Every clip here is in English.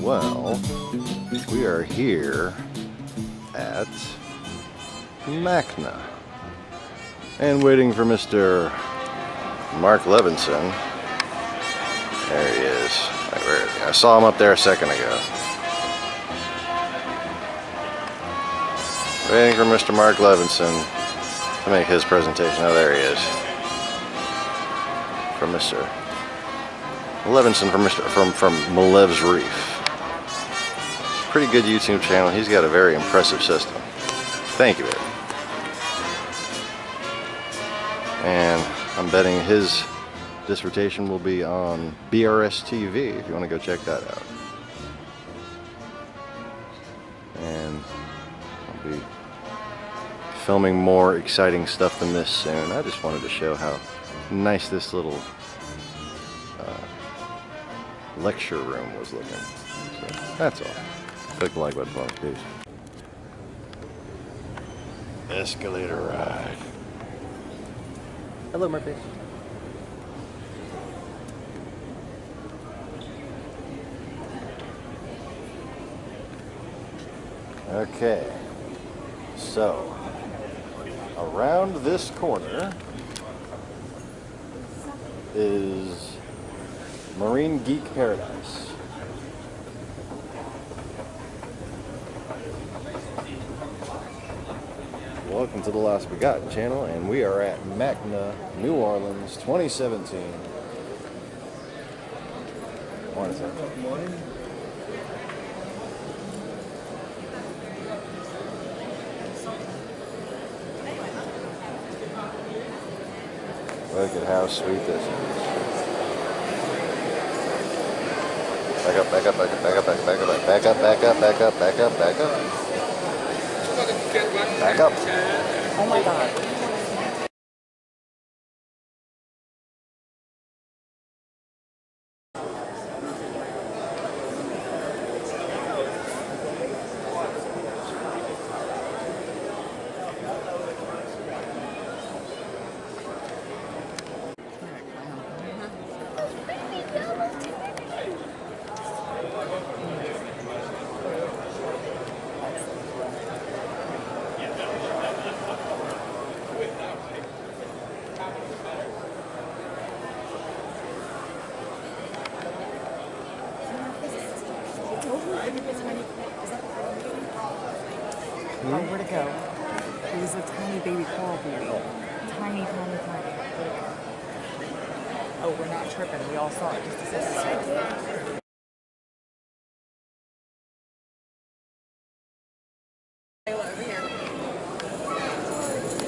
Well, we are here at MACNA and waiting for Mr. Mark Levinson. There he is. Wait, where is he? I saw him up there a second ago. Waiting for Mr. Mark Levinson to make his presentation. Oh, there he is. From Mr. Levinson from Malev's Reef. Pretty good YouTube channel. He's got a very impressive system. Thank you, Ed. And I'm betting his dissertation will be on BRS TV if you want to go check that out. And I'll be filming more exciting stuff than this soon. I just wanted to show how nice this little lecture room was looking. So that's all. Click the like button for me, peace. Escalator ride. Hello, Murphy. Okay, so around this corner is Marine Geek Paradise. Welcome to the Lost Begotten channel, and we are at MACNA New Orleans 2017. Morning, sir. Good morning. Look at how sweet this is. Back up, back up, back up, back up, back up, back up, back up, back up, back up, back up, back up. Back up. Oh my God. Oh, where'd it go? It was a tiny baby coral beauty. Tiny, tiny, tiny. Oh, we're not tripping. We all saw it just a second ago.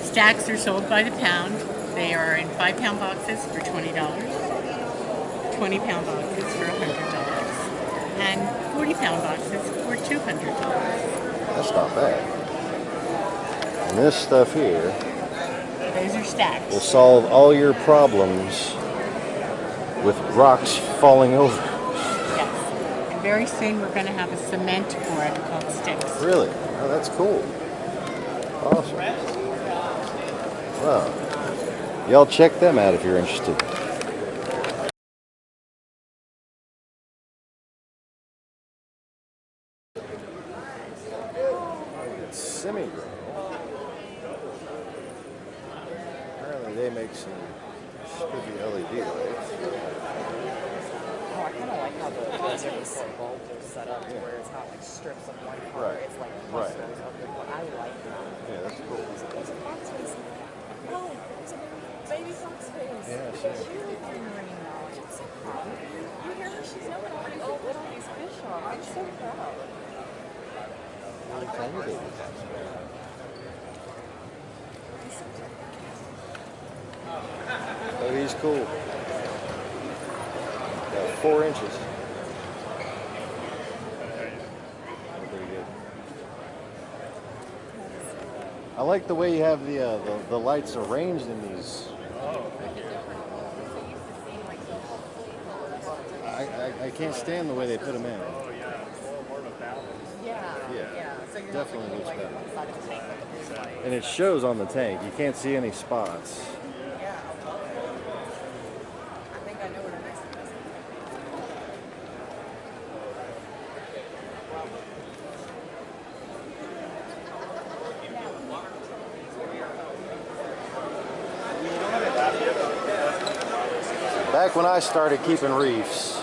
Stacks are sold by the pound. They are in 5-pound boxes for $20, 20-pound boxes for $100, and 40-pound boxes for $200. That's not bad. And this stuff here, those are stacks, will solve all your problems with rocks falling over. Yes. And very soon we're going to have a cement board called sticks. Really? Oh, that's cool. Awesome. Well, y'all check them out if you're interested. Semi-grow. Apparently they make some spooky LED lights. Oh, I kind of like how the bulbs are set up to where it's not like strips of one color. Right. It's like clusters of the color. I like that. Yeah, that's cool. There's a fox face. Oh, there's a baby fox face. Yeah, Look sure. at you in marine knowledge. It's so proud of you. You hear her? She's knowing already what all these fish are. I'm so proud. Tiny baby. Oh, he's cool. Got 4 inches. Pretty good. I like the way you have the lights arranged in these. I can't stand the way they put them in. Yeah, So you're definitely looks better. on the side of the tank like a blue light. And it shows on the tank. You can't see any spots. Yeah, I love it. I think I know what it is. Back when I started keeping reefs,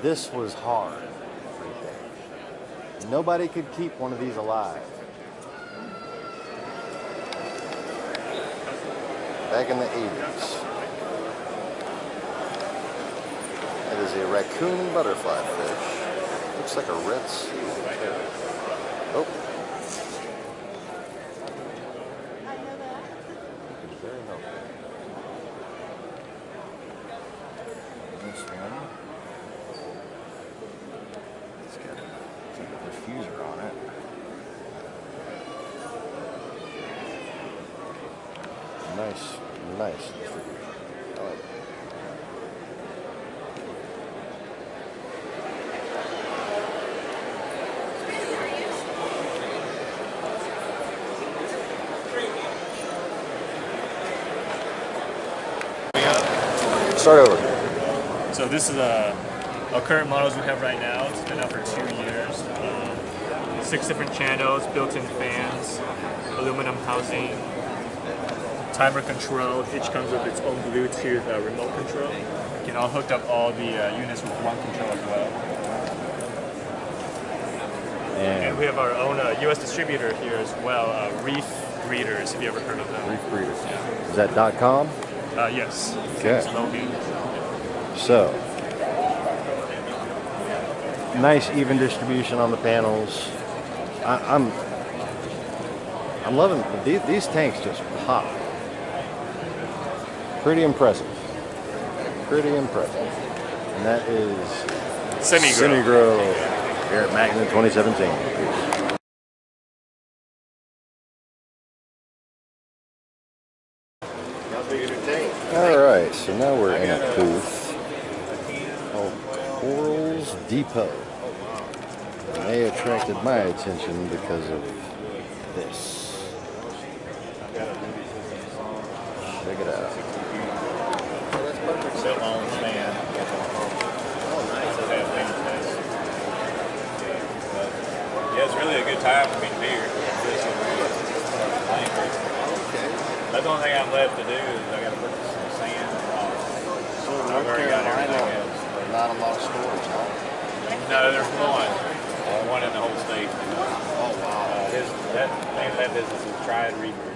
this was hard. Nobody could keep one of these alive. Back in the 80s. That is a raccoon butterfly fish. Looks like a red seal. Oh. Very healthy. This one. It's got a diffuser on it. Nice diffuser. I like it. Start over. So this is our current models we have right now. It's been out for 2 years. 6 different channels, built-in fans, aluminum housing, timer control. Each comes with its own Bluetooth remote control. You can all hook up all the units with one control as well. And we have our own US distributor here as well, Reef Breeders, if you ever heard of them. Reef Breeders. Yeah. Is that .com? Yes. Okay. So, nice even distribution on the panels. I'm loving these tanks. Just pop. Pretty impressive. Pretty impressive. And that is Semi-Grow here at MACNA2017. Alright, so now we're in a booth called Coral's Depot. And they attracted my attention because of this. Check it out. That's perfect. Sit on the stand. Oh, nice. Yeah, it's really a good time for me to be here. That's the only thing I'm left to do is I got to purchase some sand and rocks. So North Carolina, there's not a lot of stores, huh? No, there's one in the whole state. Oh wow! That business is Tried Reefer.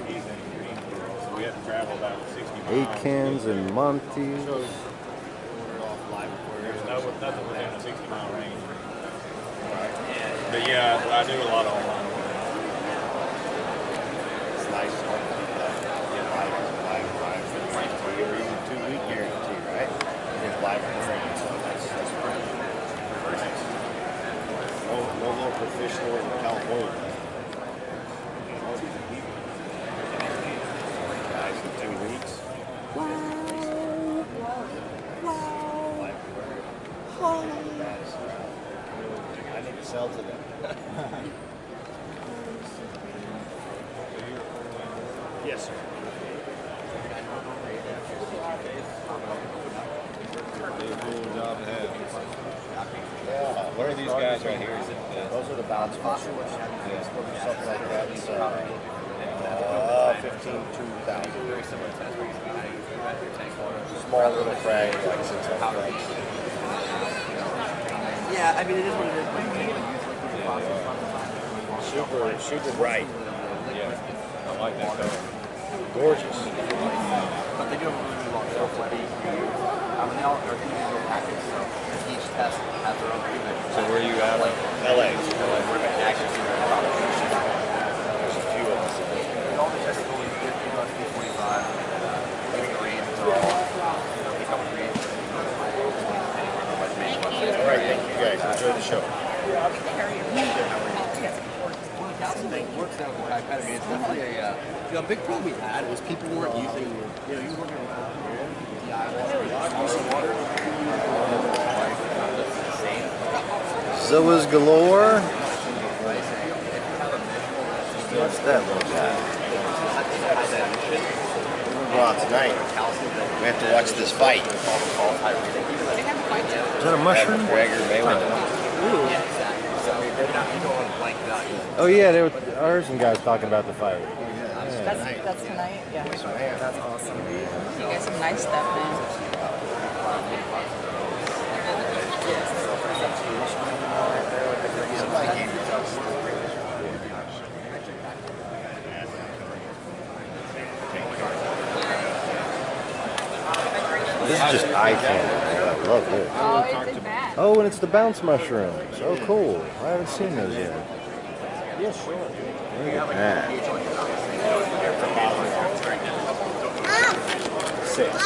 He's in Greenville, so we have to travel about 60 miles. Akins and Montes. There's nothing within a 60-mile range. But yeah, I do a lot of online. Nice. Live 2-week guarantee, right? It's live for free, so that's pretty nice. No local fish store in California. Guys, in 2 weeks. I need to sell to them. Yes, sir. Yeah. What are these guys right here? Those are the bounce fish. Yeah. Something like that. It's 15 to 2,000. Small little frag, like 6 ounce. Yeah, I mean, it is what it is. Super bright. Yeah, I like that color. Gorgeous. But they do have a really long shelf life. They all are individual packets, so each test has their own treatment. So where are you out of? LA. We're going to access to their competition. There's a few of us. All the tests are only 50 bucks, 45. Giving the reads are all, they come with reads. All right, thank you guys. Enjoy the show. Works out with iPad. I mean, it's definitely a big problem we had was people weren't using, you were working with the water. Zoas galore. What's that little guy? We'll go out tonight. We have to watch this fight. Is that a mushroom? Oh yeah, I heard some guys talking about the fight. Yeah. That's tonight? Yeah. That's awesome. You get some nice stuff, man. This is just eye candy. I love this. Oh, it's bad. Oh, and it's the bounce mushrooms. Oh, cool. I haven't seen those yet. Yeah, sure. Look at that. 6.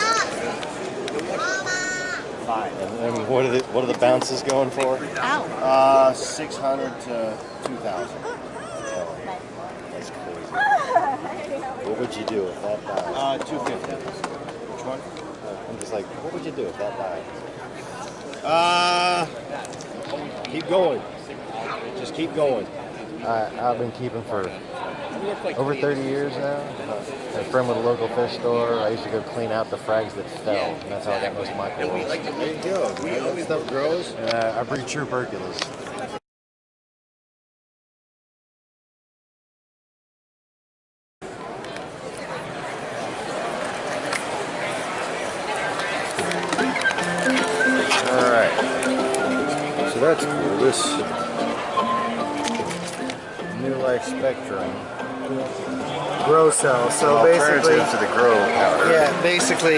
5. And what are the bounces going for? Ow. 600 to 2,000. That's crazy. What would you do if that died? 250. Which one? I'm just like, what would you do if that died? Keep going. Just keep going. I've been keeping for over 30 years now. A friend with a local fish store. I used to go clean out the frags that fell. And that's how I got most of my corals. There you go. That stuff grows. And I breed true Perculas. Alright. So that's cool. This New Life Spectrum. Grow cell. So Alternative basically, to the grow powder. yeah, basically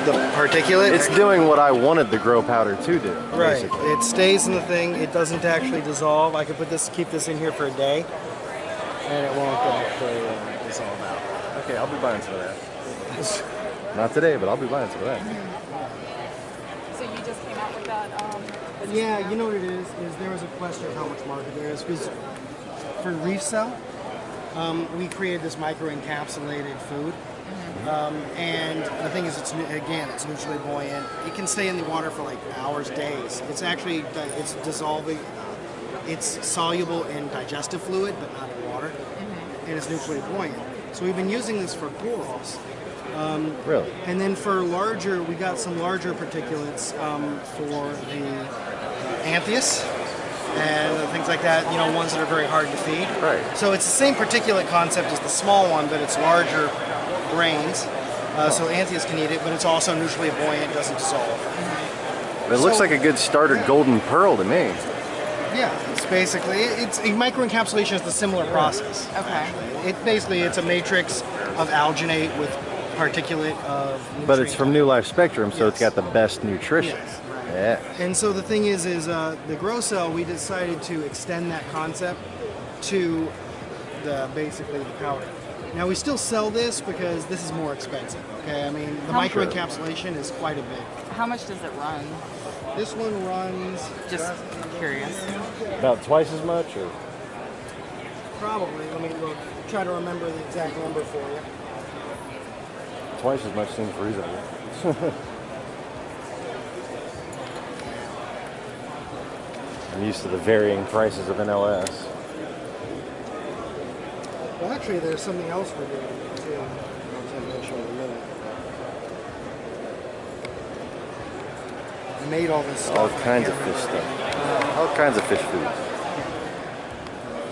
the particulate. It's doing what I wanted the grow powder to do. right. Basically. It stays in the thing. It doesn't actually dissolve. I could keep this in here for a day, and it won't actually dissolve out. Okay, I'll be buying some of that. Not today, but I'll be buying some of that. So you just came out with that? Yeah, you know what it is there was a question of how much market there is because for Reef Cell, we created this micro-encapsulated food. And the thing is, it's neutrally buoyant. It can stay in the water for like hours, days. It's actually, it's dissolving. It's soluble in digestive fluid, but not in water. And it's neutrally buoyant. So we've been using this for corals. Really? And then for larger, we got some larger particulates for the Anthias and things like that, ones that are very hard to feed. Right. So it's the same particulate concept as the small one, but it's larger grains. So Anthias can eat it, but it's also neutrally buoyant, doesn't dissolve. It looks like a good starter golden pearl to me. Yeah, it's basically, microencapsulation is the similar process. Okay. It's a matrix of alginate with particulate of nutrient. But it's from New Life Spectrum, so it's Yes. got the best nutrition. Yes. Yeah. And so the thing is the grow cell, we decided to extend that concept to basically the powder. Now we still sell this because this is more expensive. Okay, I mean the microencapsulation is quite a bit. How much does it run? This one runs Just curious. About twice as much, or probably. Let me look. Try to remember the exact number for you. twice as much seems reasonable. I'm used to the varying prices of NLS. Well, actually, there's something else we're doing too. I'll show you in a minute. I made all this stuff. All kinds of fish stuff. All kinds of fish food.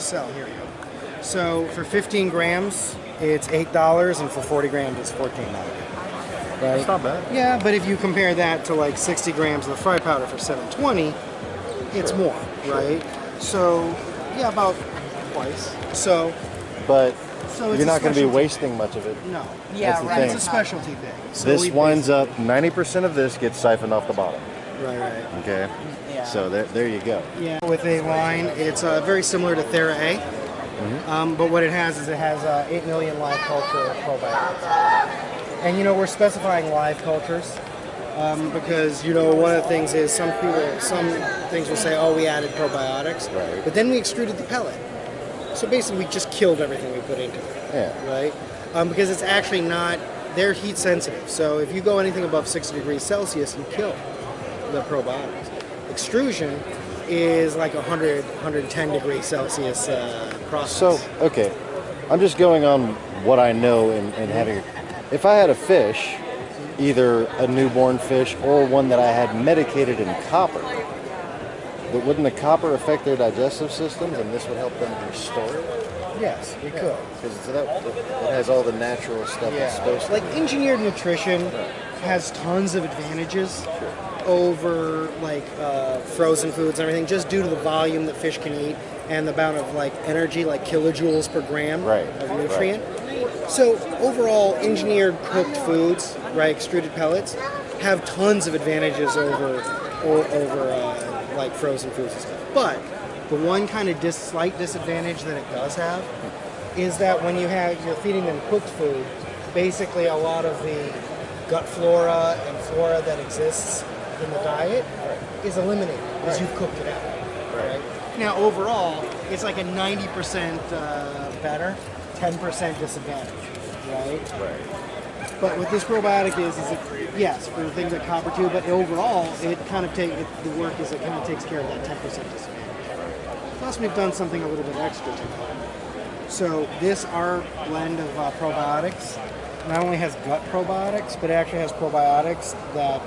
Cell, here you go. So for 15 grams, it's $8, and for 40 grams, it's $14. Right? That's not bad. Yeah, but if you compare that to like 60 grams of the fry powder for $7.20, it's more, right? So, yeah, about twice. But So it's you're not going to be specialty. wasting much of it. No. Yeah, That's the right. It's thing. a specialty thing. So This we winds up 90% of this gets siphoned off the bottom. Right. Okay. Yeah. So there you go. Yeah. With a line, it's very similar to Thera A. But what it has is 8 million live culture probiotics. And we're specifying live cultures because one of the things is some things will say, oh, we added probiotics, Right. but then we extruded the pellet. So basically, we just killed everything we put into it, Yeah. right? Because it's actually not. They're heat sensitive. So if you go anything above 60 degrees Celsius, you kill the probiotics. Extrusion is like 100, 110 degrees Celsius process. So, okay. I'm just going on what I know and having. If I had a fish, either a newborn fish or one that I had medicated in copper, But wouldn't the copper affect their digestive systems, and this would help them restore it? Yes, it could. Because it has all the natural stuff it's supposed to. Like engineered nutrition has tons of advantages over like frozen foods and everything, just due to the volume that fish can eat and the amount of like energy, like kilojoules per gram of nutrient. So overall, engineered cooked foods, right, extruded pellets, have tons of advantages over like frozen foods and stuff. But the one kind of slight disadvantage that it does have is that when you're feeding them cooked food, basically a lot of the gut flora and flora that exists in the diet is eliminated as you've cooked it out. Right? Now overall, it's like a 90% better, 10% disadvantage, right? But what this probiotic is it, yes, for things like copper too, but overall, it kind of the work is it kind of takes care of that 10% disadvantage. Plus, we've done something a little bit extra to it. So our blend of probiotics not only has gut probiotics, but it actually has probiotics that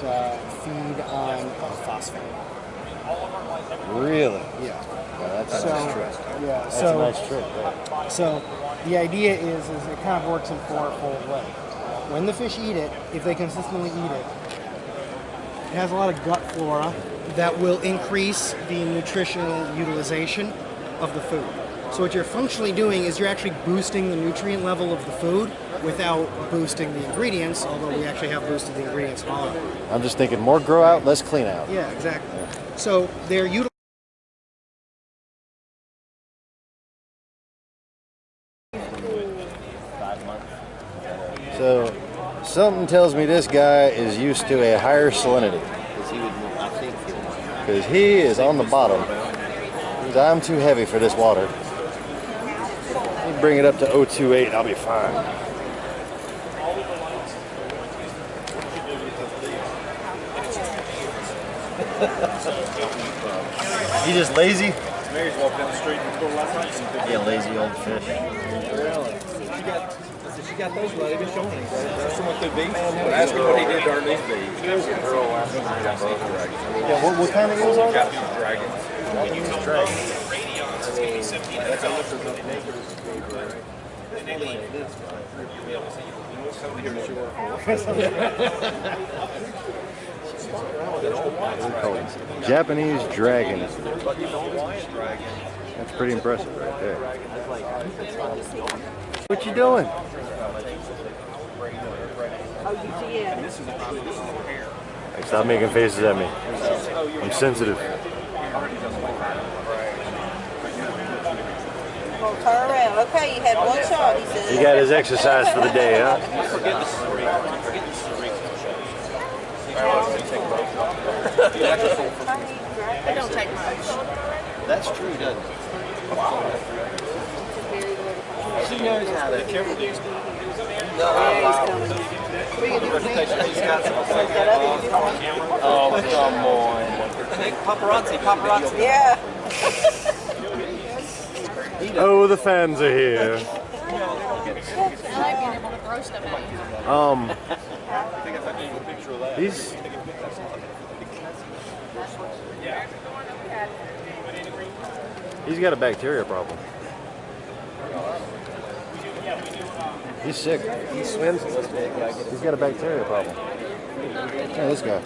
feed on phosphate. Really? Yeah. Well, that's a nice trick. Yeah. That's a nice trick. Right? So the idea is it kind of works in fourfold way. When the fish eat it, if they consistently eat it, it has a lot of gut flora that will increase the nutritional utilization of the food. So what you're functionally doing is you're actually boosting the nutrient level of the food without boosting the ingredients, although we actually have boosted the ingredients in all of it. I'm just thinking more grow out, less clean out. Yeah, exactly. So they're utilizing. So something tells me this guy is used to a higher salinity. Because he is on the bottom. I'm too heavy for this water. You bring it up to 028 and I'll be fine. He just lazy? Mary's walked down the street and go last night. Yeah, lazy old fish. She got those ready to show me. Someone could be. Ask him what he did to our these bees. There was a girl last night on both dragons. Yeah, what kind of eels are Got these dragons. Japanese dragon. That's pretty impressive right there. What you doing? Hey, stop making faces at me. I'm sensitive. Turn around. Okay, you had one shot, he said. He got his exercise for the day, huh? It don't take much. That's true, doesn't it? She knows how to careful these. Oh, come on. Paparazzi. Yeah. Oh, the fans are here. He's got a bacteria problem. He's sick. He swims in this big. He's got a bacteria problem. Yeah, this guy.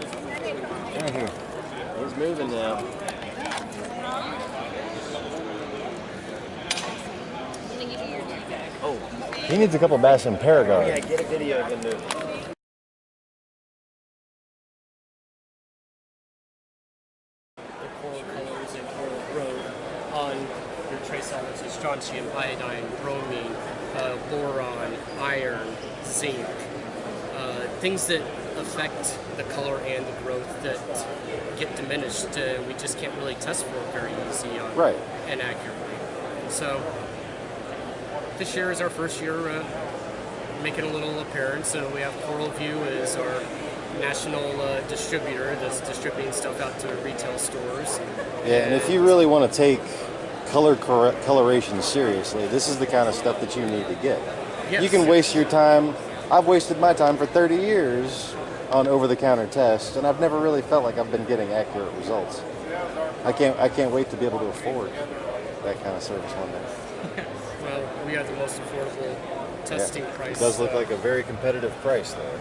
Right here. He's moving now. Oh. He needs a couple bass in Paragon. Yeah, get a video of him moving. On your trace elements is strontium, iodine, bromine, boron, iron, zinc, things that affect the color and the growth that get diminished. We just can't really test for very easy and accurately. So this year is our first year making a little appearance. We have Coral View as our national distributor that's distributing stuff out to retail stores. Yeah, and if you really want to take coloration seriously, this is the kind of stuff that you need to get. Yes. You can waste your time. I've wasted my time for 30 years on over-the-counter tests, and I've never really felt like I've been getting accurate results. I can't wait to be able to afford that kind of service one day. Well, we have the most affordable testing price. It does look like a very competitive price there.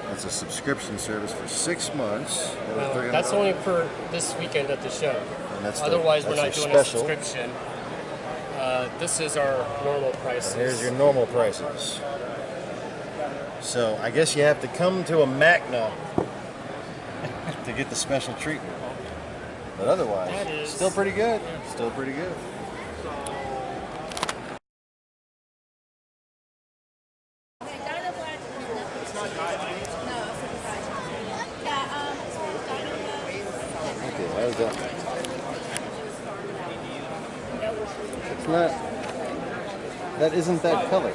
That's a subscription service for 6 months. Well, that's only for this weekend at the show. And that's Otherwise, we're not that's doing special. a subscription. This is our normal prices. Here's your normal prices. So I guess you have to come to a MACNA to get the special treatment. But otherwise, still pretty good. Still pretty good. Okay, how's that? It's not. That isn't that color.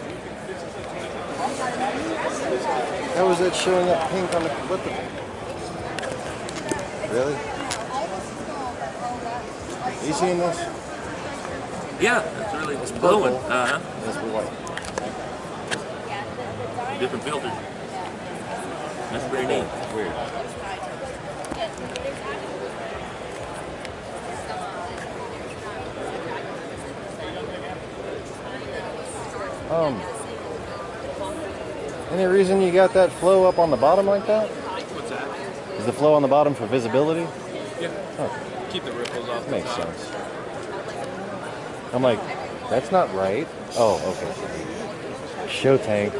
How is that showing up pink on the clippable? Really? You seen this? Yeah, that's really it's blowing. That's white. Different filter. That's pretty neat. Weird. Any reason you got that flow up on the bottom like that? What's that? Is the flow on the bottom for visibility? Yeah. Oh, Keep the ripples off. makes sense. I'm like, that's not right. Oh, okay. Show tank.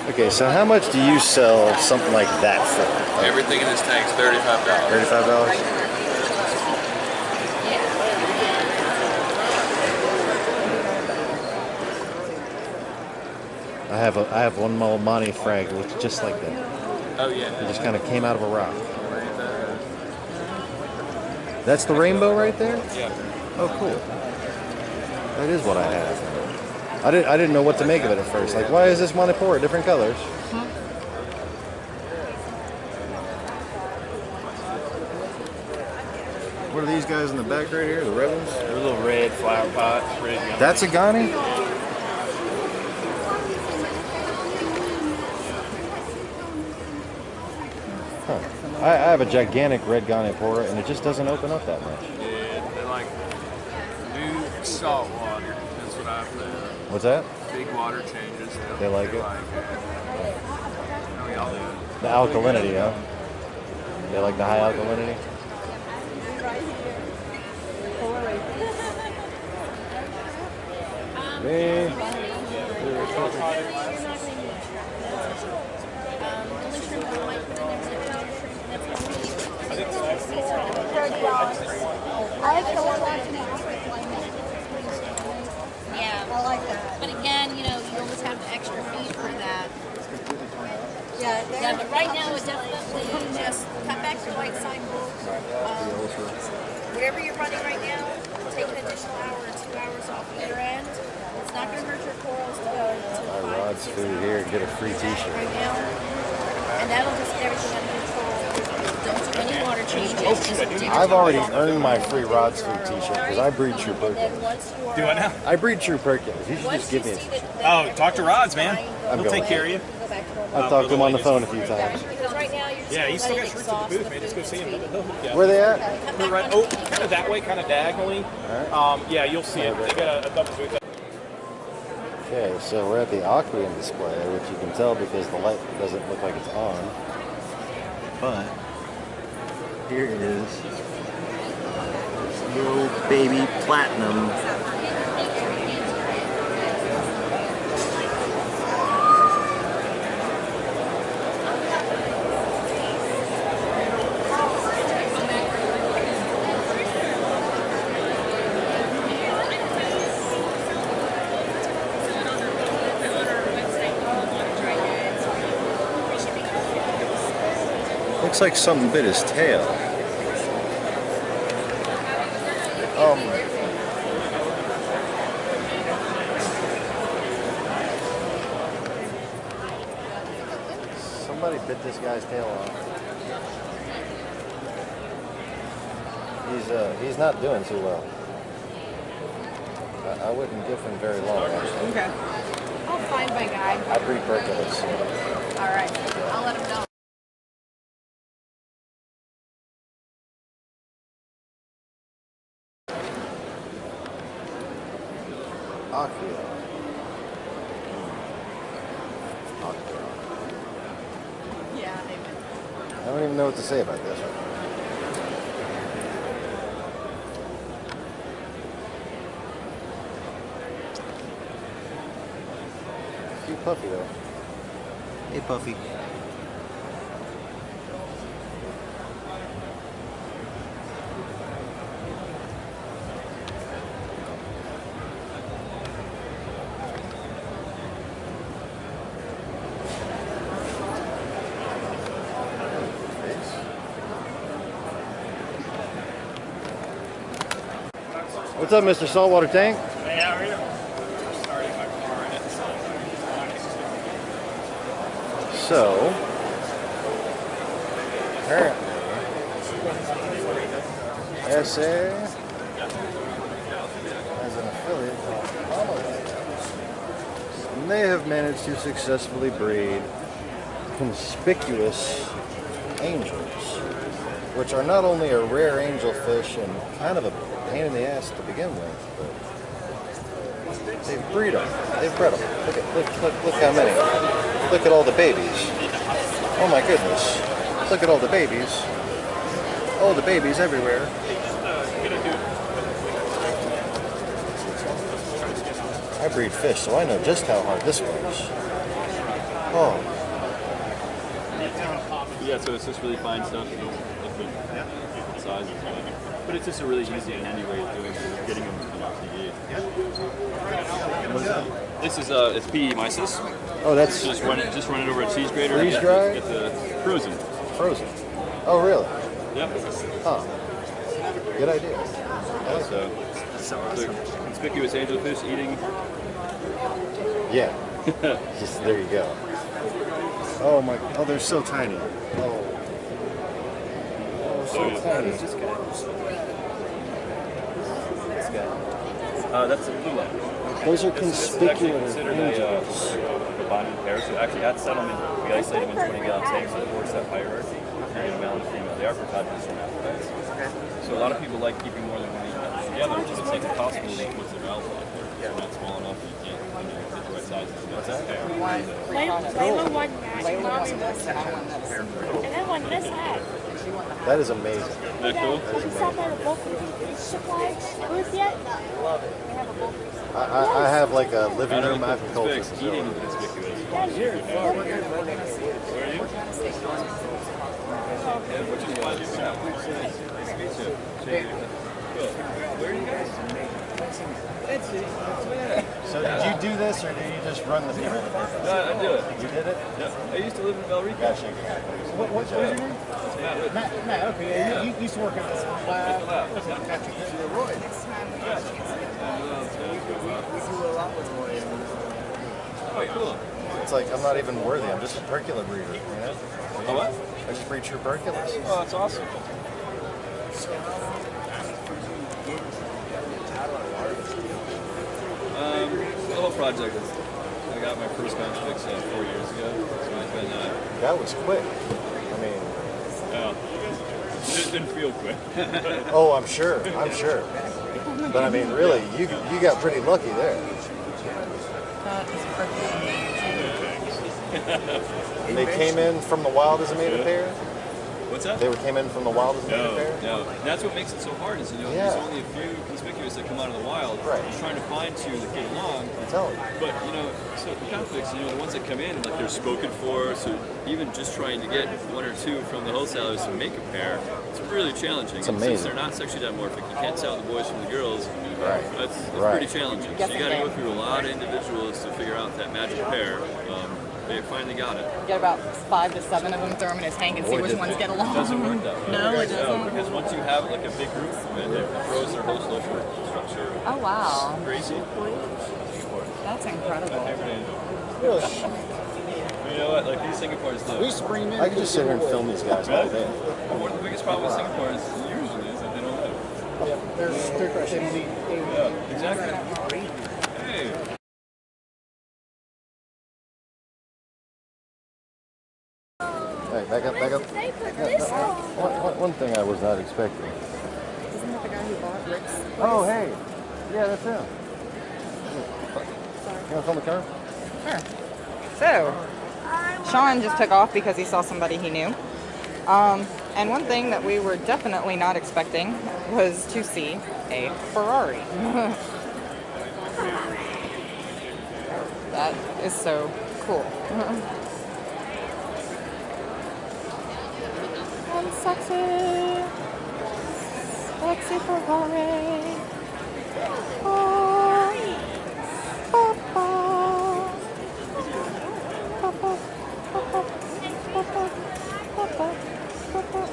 Okay, so how much do you sell something like that for? Everything in this tank's $35. $35? I have one Monty frag looks just like that. Oh yeah. It just kind of came out of a rock. That's the rainbow right there? Yeah. Oh, cool. That is what I have. I didn't know what to make of it at first. Like, why is this Monopora different colors? What are these guys in the back right here? The red ones? They're a little red flower pot. Red yummy. That's a Ghani? Huh. I have a gigantic red Ghani and it just doesn't open up that much. Yeah, they like new salt water. That's what I've found. What's that? Big water changes. They like it? Oh, y'all do. The alkalinity, huh? They like the high alkalinity? Me. Yeah, I like that. But again, you always have the extra feed for that. Yeah, but right now it's definitely just cut back your light cycle. Whatever you're running right now, take an additional hour or 2 hours off either end. It's not going to hurt your corals to go to My Rod's food here and get a free t-shirt. right now. And that'll just get everything under control. Don't do any water changes. Just I've already earned my free Rod's food t-shirt because I breed true Perculas. Do what now? I breed true Perculas. You should just give me it. Oh, talk to Rods, man. I'm He'll going. take care of you. I've talked to him on the phone a few times. Because right now you're just Yeah, he's still got letting it shirts at the exhaust booth, man. Just go see him. He'll hook you up. Where they at? We're right, kind of that way, kind of diagonally. Yeah, you'll see it. They got a double booth. Okay, so we're at the Aquarium display, which you can tell because the light doesn't look like it's on. But here it is. Little baby platinum. Looks like something bit his tail. Somebody bit this guy's tail off. He's not doing too well. I wouldn't give him very long, actually. Okay. I'll find my guy. I breed Perculas. All right. I'll let him know. Akio. Yeah, I don't even know what to say about this one. Cute puppy though. Hey Puffy. What's up, Mr. Saltwater Tank? Hey, how are you? Starting my car in it. So, apparently, SA as an affiliate called Holiday, and they have managed to successfully breed conspicuous angels, which are not only a rare angelfish and kind of a pain in the ass to begin with, but they breed them. They bred them. Look how many. Look at all the babies. Oh my goodness. Look at all the babies. All the babies everywhere. I breed fish, so I know just how hard this works. Oh. Yeah, so it's just really fine stuff, different sizes, but it's just a really easy and handy way of doing it, getting them to the This is it's PE mysis. Oh, that's just run it over a cheese grater. Freeze dried? It's frozen. Frozen. Oh, really? Yep. Huh. Good idea. So conspicuous angelfish eating. Yeah. Just there you go. Oh my! Oh, they're so tiny. Oh. So tiny. That's a Percula. Those are conspicuous considered angels. a bonded pair. So actually, at settlement, we isolate them in 20-gallon tanks with a 4-step hierarchy. And a male and female. They are protagonists and hermaphrodites. So a lot of people like keeping more than one animal together, so it's like impossible to put them out there. They're not small enough. You can't get the right size. What's that? Layla won mom's and then won this hat. That is amazing. Isn't that cool? Have you stopped by the bulk supply booth yet? Love it. We have a bulk I have like a living room agriculture Eating facility. conspicuous. Yeah, you're Where are you? Which is why you Where are you guys? So did you do this, or did you just run the people? No, I do it. You did it? Yeah. I used to live in Bellerica. Gosh, What was your name? Matt, okay. Yeah, you used to work at this lab. Oh, cool. It's like I'm not even worthy. I'm just a Percula breeder, you know? Oh, what? I just breed true Perculas. Oh, that's awesome. The whole project is, I got my first contract 4 years ago. So it's been, That was quick. I mean, it didn't feel quick. oh, I'm sure. But I mean, really, you got pretty lucky there. That is perfect. They came in from the wild as a mated pair? What's that? They came in from the wild as a mated pair? No. That's what makes it so hard is, there's only a few conspicuous that come out of the wild. Right. You're trying to find two that get along. I'm telling you. But, so the conflicts, the ones that come in, like they're spoken for, so even just trying to get one or two from the wholesalers to make a pair, it's really challenging. It's And amazing. since they're not sexually dimorphic, you can't tell the boys from the girls. Right. It's Right. pretty challenging. So you got to go through a lot of individuals to figure out that magic pair. They finally got it. Get about 5 to 7 of them, throw them in his tank, and see which ones get along. It doesn't work that way. No, it doesn't. Because once you have like a big group, it throws their whole social structure. Oh, wow. Crazy. That's incredible. Really? You know what? Like these Singapores, though. I could just sit here and film these guys all day. One of the biggest problems with Singapore is usually is that they don't live. They're crushed. They lead. Exactly. Hey. Hey, back up, back up. One thing I was not expecting. Isn't that the guy who bought Rick's? Oh, hey. Yeah, that's him. You want to film the car? Sure. So, Sean just took off because he saw somebody he knew. And one thing that we were definitely not expecting was to see a Ferrari. That is so cool. And sexy Ferrari. Oh, papa. Papa, papa, papa, papa, papa, papa,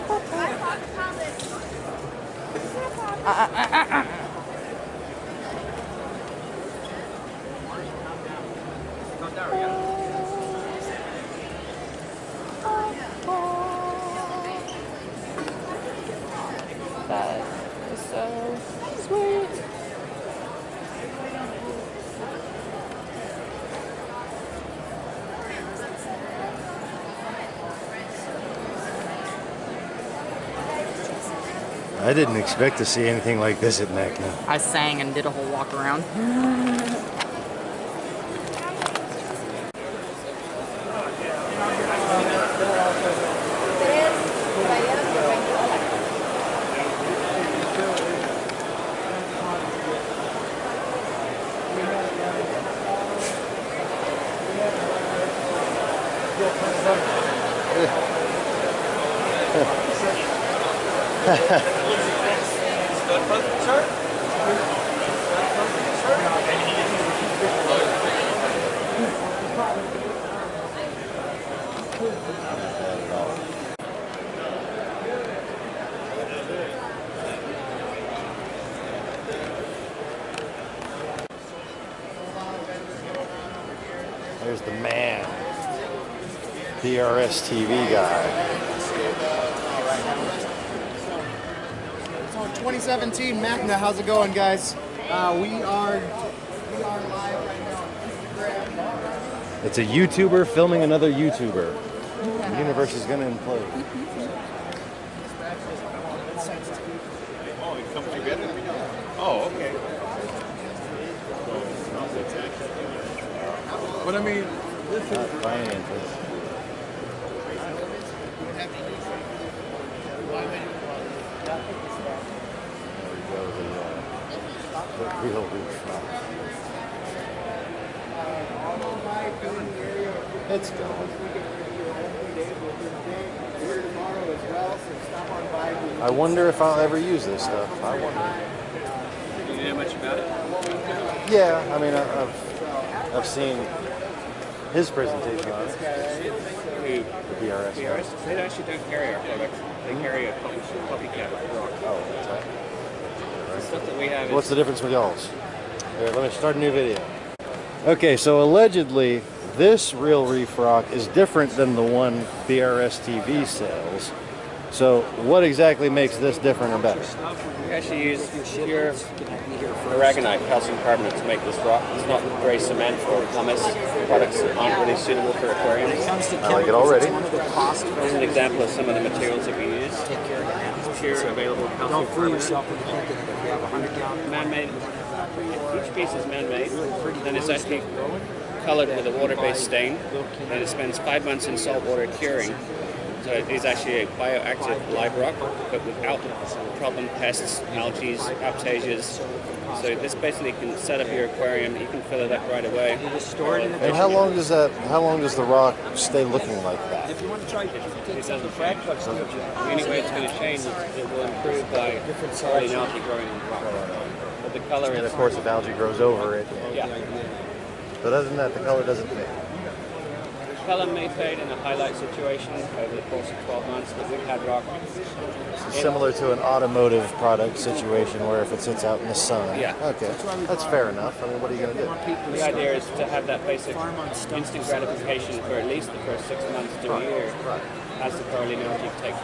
papa. That is so sweet. I didn't expect to see anything like this at MACNA. I sang and did a whole walk around. There's the man, BRS TV guy. So 2017 MACNA, how's it going, guys? We are live right now. It's a YouTuber filming another YouTuber. The universe is going to implode. Oh, it comes together? Oh, okay. But I mean, this is... Not finances. The real Reefer. It's gone. I wonder if I'll ever use this stuff. I wonder. Do you know much about it? Yeah, I mean, I've seen his presentation on it. The BRS. They actually don't carry our products. They carry a copycat rock. Oh, that's right. The stuff that we have What's the difference with y'all's? Here, let me start a new video. Okay, so allegedly, this real Reef rock is different than the one BRS TV sells. So what exactly makes this different or better? We actually use pure aragonite calcium carbonate to make this rock. It's not grey cement or pumice products that aren't really suitable for aquariums. I like it already. Here's an example of some of the materials that we use. It's pure available calcium carbonate. Man-made. Each piece is man-made, and it's actually colored with a water-based stain, and it spends 5 months in salt water curing. So it is actually a bioactive live rock, but without problem pests, algae, aptasias. So this basically can set up your aquarium. You can fill it up right away. And how long does the rock stay looking like that? It doesn't change. The only way it's going to change is it will improve by algae growing in the rock. But the color And of course, if algae grows over it. Yeah. But other than that, the color doesn't fade. Pelham may fade in a highlight situation over the course of 12 months, but we've had rock. Similar to an automotive product situation where if it sits out in the sun. Yeah. Okay, that's fair enough. I mean, what are you going to do? The idea is to have that basic instant gratification for at least the first 6 months to a year as the choraleonology takes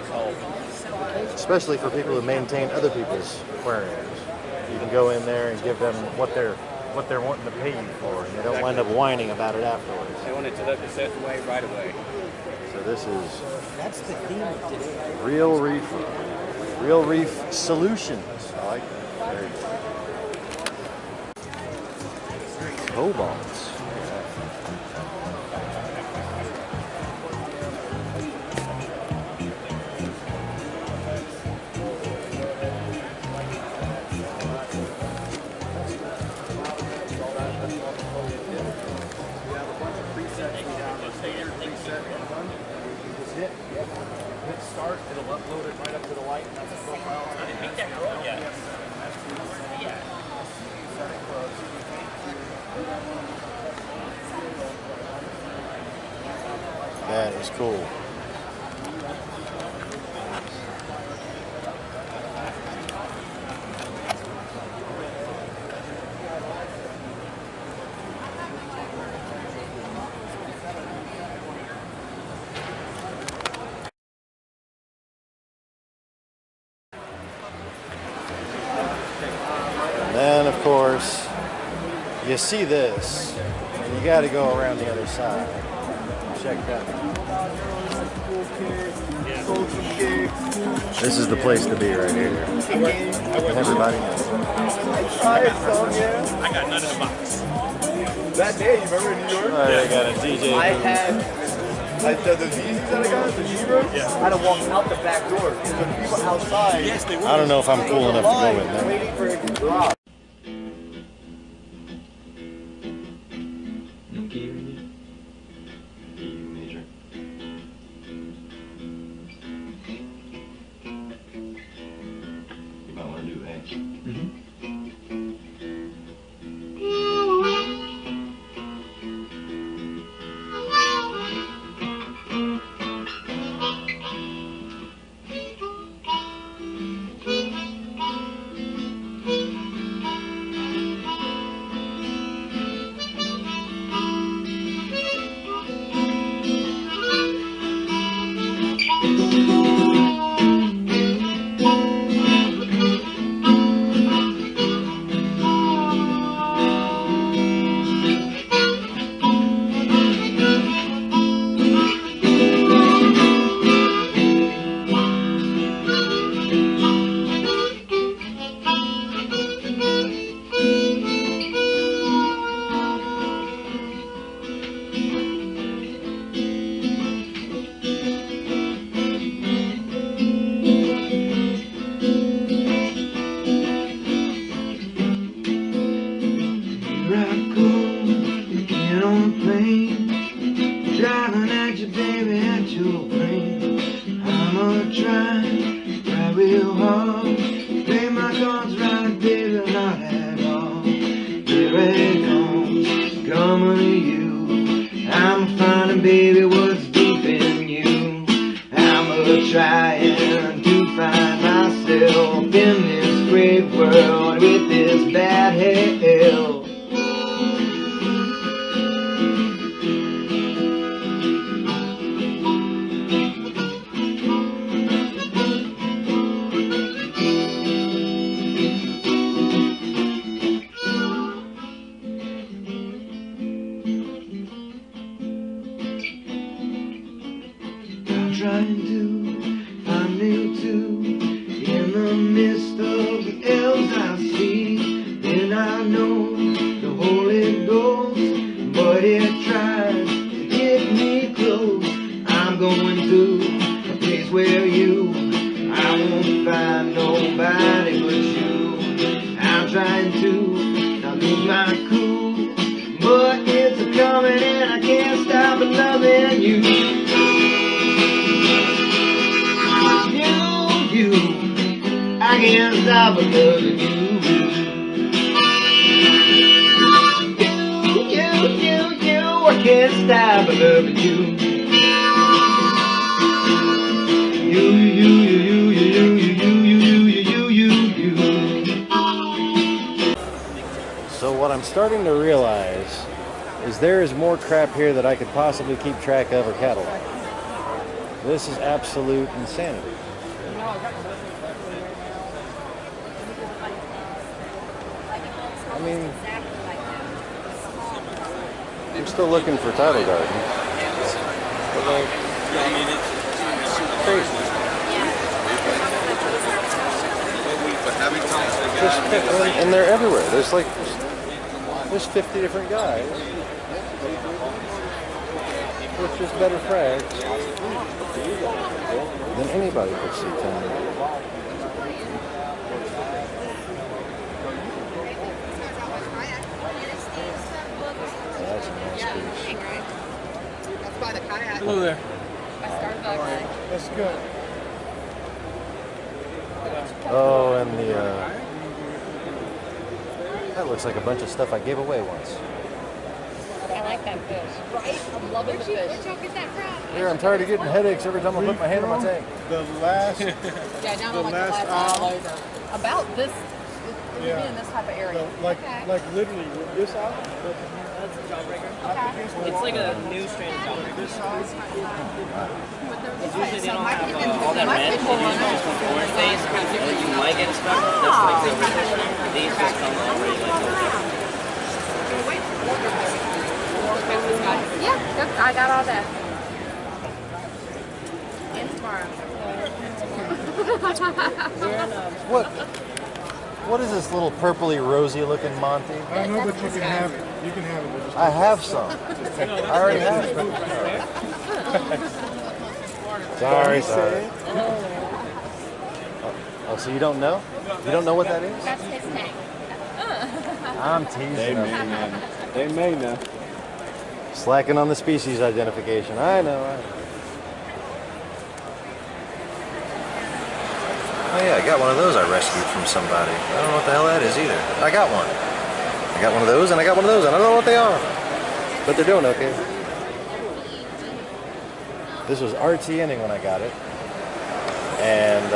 hold. Especially for people who maintain other people's aquariums. You can go in there and give them what they're wanting to pay you for, and they don't wind up whining about it afterwards. They want it to look a certain way right away. So this is That's the theme of today. Real Reefer. Real Reef Solutions. I like that. Very good. Cobalts. Start, it'll upload it right up to the light. That's a profile. I didn't make that roll yet. Yeah. Set it close. That is cool. Then, of course, you see this, and you got to go around the other side. Check that out. This is the place to be right here. Everybody knows. I got none in the box. That day, you remember in New York? I got a DJ. I had the Yeezys that I got, the Reefer. Yeah. I had to walk out the back door. The people outside. Yes, they were. I don't know if I'm cool enough to go in there. Waiting for it to drop. Driving at you, baby, at your brain. I'ma try real hard. Play my cards right, baby, not at all. Here it comes, coming to you. I'm finding, baby, what's deep in you. I'ma trying to find myself in this great world with this bad hell. Trying to find new too in the midst of the ills I see. Then I know the Holy Ghost, but it tries to get me close. I'm going to a place where I won't find nobody but you. I'm trying to not lose my cool, but it's a coming and I can't stop loving you. I can't stop loving you. I can't stop loving you. So what I'm starting to realize is there is more crap here that I could possibly keep track of or catalog. This is absolute insanity. I mean, I'm still looking for Title Garden. But like, crazy. And they're everywhere. There's 50 different guys with just better frags than anybody could see coming. That's a nice piece. That's by the kayak. Hello there. By Starbucks. That's good. Oh, and the that looks like a bunch of stuff I gave away once. I like that fish. Right? I'm loving the fish. Where'd y'all get that from? Here, I'm tired of getting headaches every time I put my hand on my tank. The last, Yeah, down the on like last the last aisle. over. About this, Yeah. in this type of area. Like literally this out. That's a jawbreaker. It's like a new strain of jawbreaker. Usually they don't have all that red. They usually just put orange base, and you might get stuck. That's like the original. These just come already like Yeah, yep, I got all that. And tomorrow. What is this little purpley rosy looking Monty? I know, but you can have it. You can have it. But just I have some. I already have it. Sorry. Oh, so you don't know? You don't know what that is? That's his tank. I'm teasing them. They may know. Slacking on the species identification. I know. Oh yeah, I got one of those I rescued from somebody. I don't know what the hell that is either. I got one. I got one of those and I got one of those. I don't know what they are. But they're doing okay. This was RTNing when I got it. And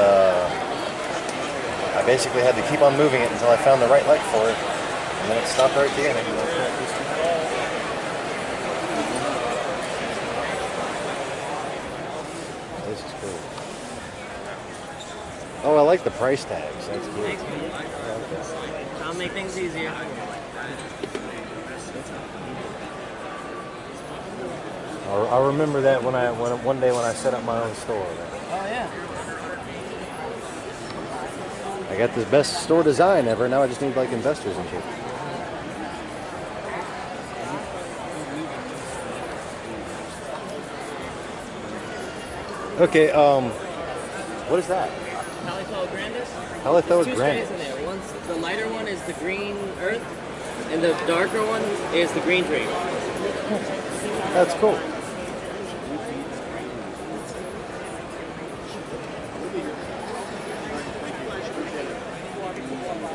I basically had to keep on moving it until I found the right light for it. And then it stopped RTNing. This is cool. Oh, I like the price tags. That's cool. Thanks, man. Trying to make things easier. I'll remember that one day when I set up my own store. Oh yeah. I got the best store design ever. Now I just need like investors and shit. Okay. What is that? Halithoa grandis. Halithoa Two grandis. strains in there. One's the lighter one is the green earth, and the darker one is the green dream. That's cool.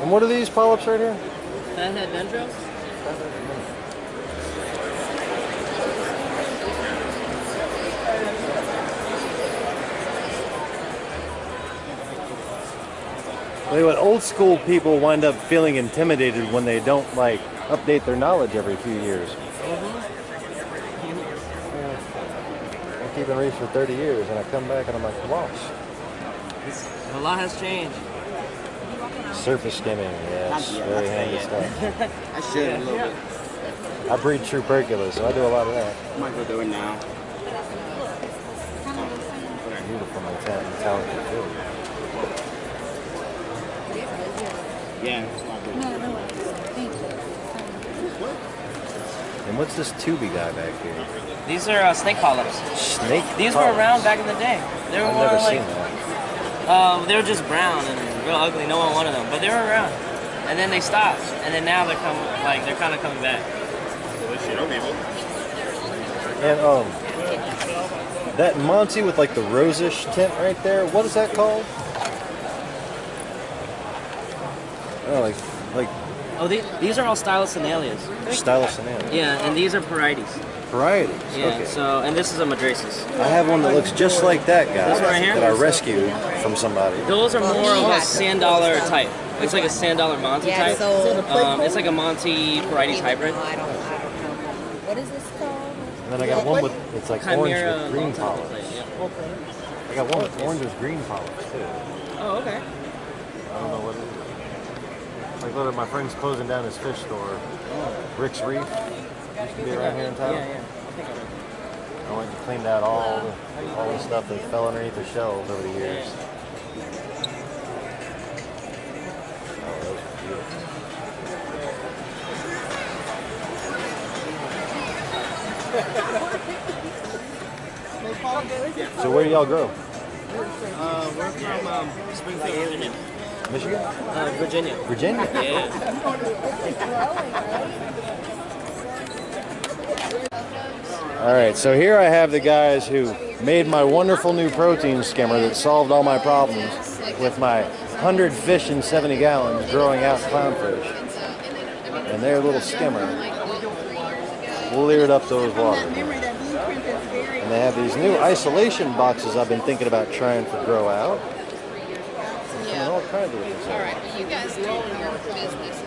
And what are these polyps right here? That had dendros. Like what old school people wind up feeling intimidated when they don't like update their knowledge every few years. I'm keeping Reefer for 30 years and I come back and I'm like, wow. A lot has changed. Surface skimming, yes, very handy stuff. I should a little bit. I breed true Perculas, so I do a lot of that. I might go do it now. Beautiful metallic too. Yeah, that's my good. And what's this tubey guy back here? These are snake polyps. Snake These polyps. were around back in the day. They were I've more never like seen that. they were just brown and real ugly. No one wanted them, but they were around. And then they stopped, and then now they're kind of coming back. And that Monty with like the rosish tint right there, what is that called? Oh, like Oh, these are all Stylus and Alias. Stylus and Alias. Yeah, and these are Parietes. Varieties. Yeah. Okay. So, and this is a madrasis. I have one that looks just like that guy. This one right here? That I rescued from somebody. Those are more of a sand dollar type. It's like a sand dollar Monty type. It's like a Monty varieties hybrid. I don't know. What is this called? And then I got one with, it's like Chimera orange with green Monty polish. yeah. I got one with orange with green polish too. Oh, okay. I don't know what it is. Like, look at my friend's closing down his fish store. Rick's Reef. Used to be around here in town. Yeah. I think I know. I went and cleaned out all the stuff that fell underneath the shelves over the years. Oh, those are beautiful. So where do y'all grow? We're from Springfield, Virginia. Michigan? Virginia. Virginia? Yeah. All right, so here I have the guys who made my wonderful new protein skimmer that solved all my problems with my 100 fish in 70 gallons growing out clownfish. And their little skimmer cleared up those waters. And they have these new isolation boxes I've been thinking about trying to grow out. And all kinds of things. All right, you guys do your business.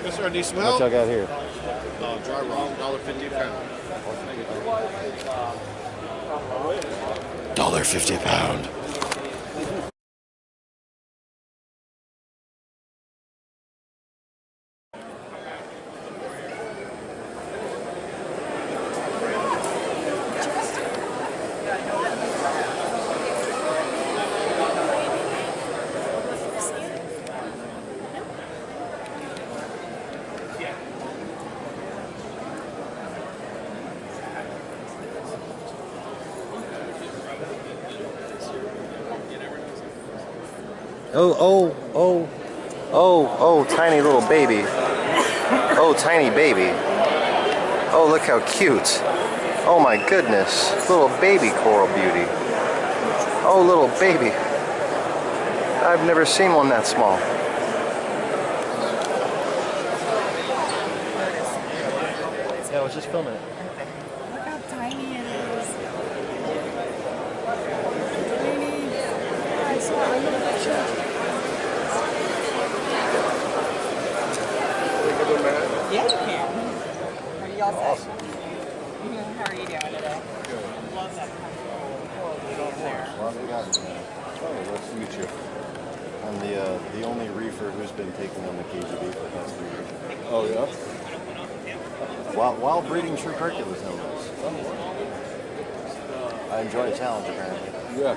Yes, sir. Need some What help? y'all got here? Dry raw, $1.50 a pound. $1.50 a pound. Oh, tiny little baby. Oh, tiny baby. Oh, look how cute. Oh my goodness. Little baby coral beauty. Oh, little baby. I've never seen one that small. Yeah, I was just filming it. Look how tiny it is. I saw a little picture. Yeah, you can. What do y'all say? Awesome. How are you doing today? Good. Love that there. Oh, nice to meet you. I'm the only reefer who's been taking on the KGB for the past 3 years. Oh, yeah? While breeding true Perculas, no less. I enjoy a challenge, apparently. Yeah.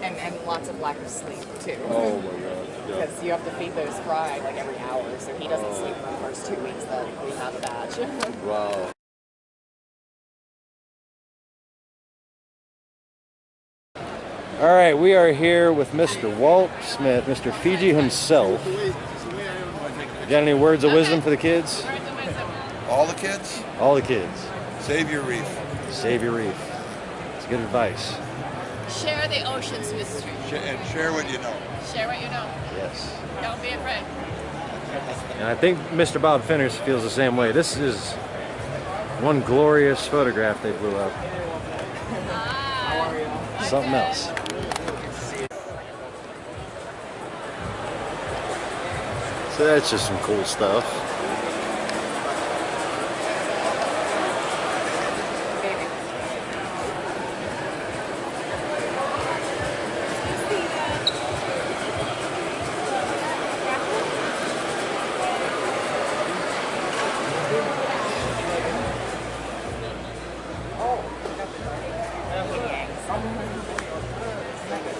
And lots of lack of sleep too. Oh my God. Yeah. Because you have to feed those fry like every hour, so he doesn't sleep for the first 2 weeks that we have a batch. Wow. All right, we are here with Mr. Walt Smith, Mr. Fiji himself. Got any words of wisdom for the kids? All the kids? All the kids. Save your reef. Save your reef. It's good advice. Share the ocean's mystery. And share what you know. Share what you know. Yes. Don't be afraid. And I think Mr. Bob Finners feels the same way. This is one glorious photograph they blew up. Something else. So that's just some cool stuff.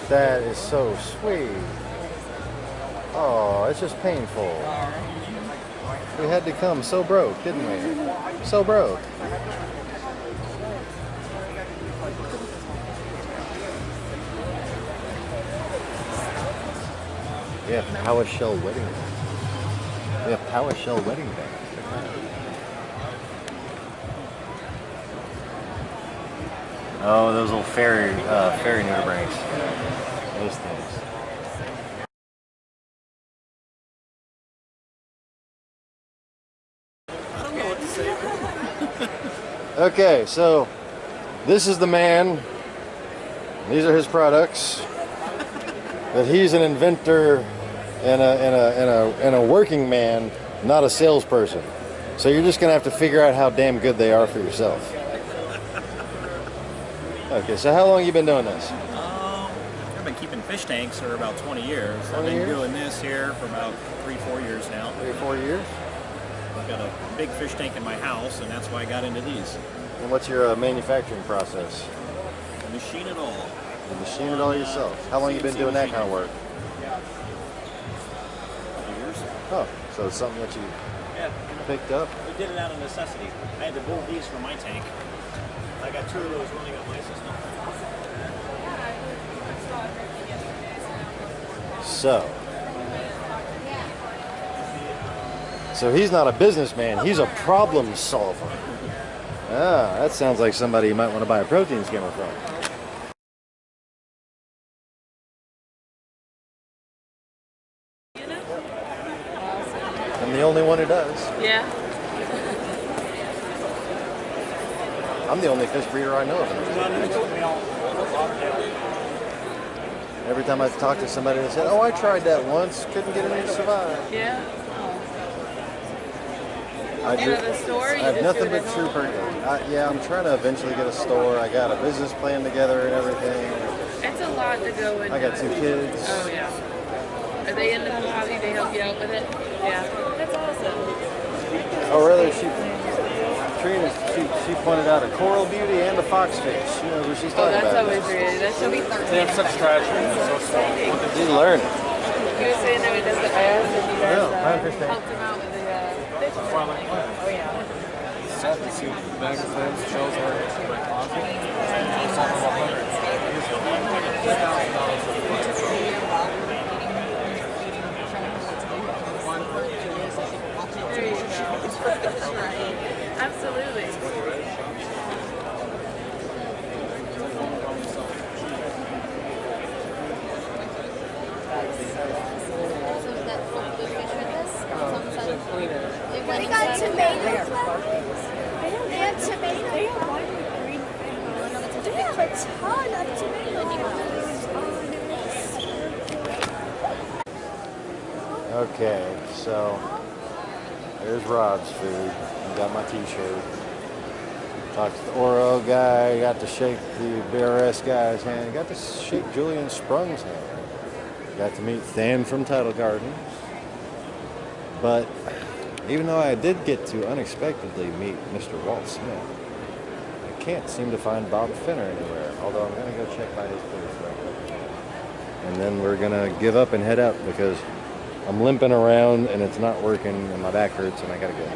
That is so sweet. Oh, it's just painful. We had to come so broke, didn't we? So broke. We have PowerShell wedding band. We have PowerShell wedding band. Oh, those little fairy nudibranchs. Those things. I don't know what to say Okay, so this is the man. These are his products. But he's an inventor and a working man, not a salesperson. So you're just gonna have to figure out how damn good they are for yourself. Okay, so how long have you been doing this? I've been keeping fish tanks for about 20 years. 20 I've been years? doing this here for about 3-4 years now. 3-4 years? I've got a big fish tank in my house, and that's why I got into these. And what's your manufacturing process? Machine it all. You machine it all yourself. How long have you been doing that kind of work? Years. Oh, so it's something that you Yeah. picked up? We did it out of necessity. I had to build these for my tank. I got 2 of those running on my system. So he's not a businessman, he's a problem solver. Ah, that sounds like somebody you might want to buy a protein skimmer from. I'm the only one who does. Yeah. I'm the only fish breeder I know of. Every time I talk to somebody, they said, "Oh, I tried that once, couldn't get it to survive." Yeah. I You have a store? You I have just nothing do it but at true home? Perculas. Yeah, I'm trying to eventually get a store. I got a business plan together and everything. It's a lot to go into. I got 2 kids. Oh, yeah. Are they in the hobby? They help you out with it? Yeah. That's awesome. Oh, really? Trina, she pointed out a coral beauty and a foxfish. She knows what she's Oh, talking that's about. always really. That should be 13. They have such tragedy. She's learning. You were saying that he does the bass and you guys Yeah, I understand. helped him out with the fish. Oh, yeah. Salt and soup, bag of clams, shells are in my closet. Salt and 100. There you go. Absolutely. They got tomatoes left. They have tomatoes. They have a ton of tomatoes. Okay, so there's Rob's food. I got my t-shirt. Talked to the Oro guy, got to shake the BRS guy's hand, got to shake Julian Sprung's hand. Got to meet Than from Tidal Gardens. But even though I did get to unexpectedly meet Mr. Walt Smith, I can't seem to find Bob Finner anywhere, although I'm going to go check by his place right now. And then we're going to give up and head out because I'm limping around and it's not working and my back hurts and I got to go.